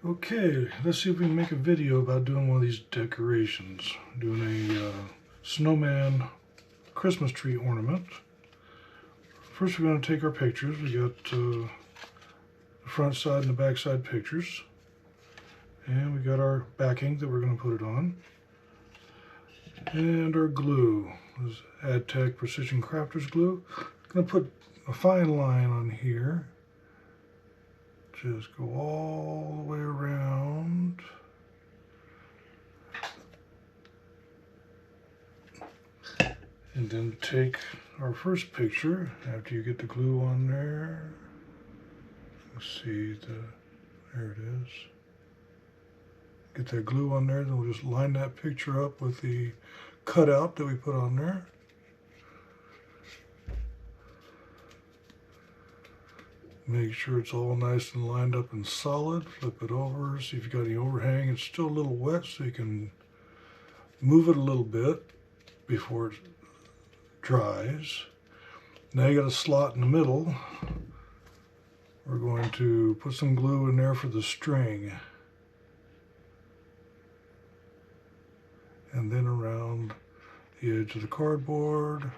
Okay, let's see if we can make a video about doing one of these decorations. Doing a snowman Christmas tree ornament. First we're going to take our pictures. We got the front side and the back side pictures. And we got our backing that we're going to put it on. And our glue. This is AdTech Precision Crafters glue. I'm going to put a fine line on here. Just go all the way around. And then take our first picture after you get the glue on there. Let's see, there it is. Get that glue on there, then we'll just line that picture up with the cutout that we put on there. Make sure it's all nice and lined up and solid. Flip it over, see if you got any overhang. It's still a little wet, so you can move it a little bit before it dries. Now you got a slot in the middle. We're going to put some glue in there for the string. And then around the edge of the cardboard.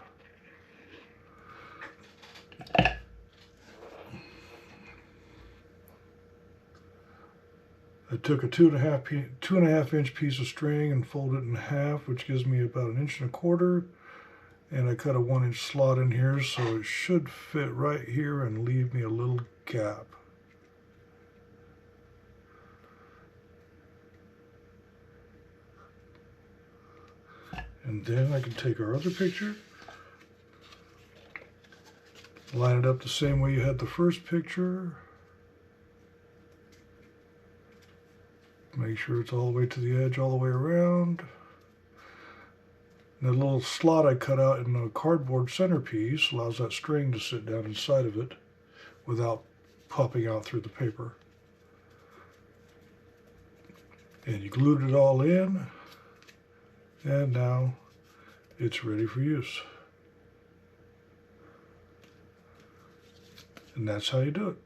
I took a 2.5 inch piece of string and folded it in half, which gives me about 1.25 inches. And I cut a 1-inch slot in here, so it should fit right here and leave me a little gap. And then I can take our other picture, line it up the same way you had the first picture. Make sure it's all the way to the edge, all the way around. And the little slot I cut out in the cardboard centerpiece allows that string to sit down inside of it without popping out through the paper. And you glued it all in, and now it's ready for use. And that's how you do it.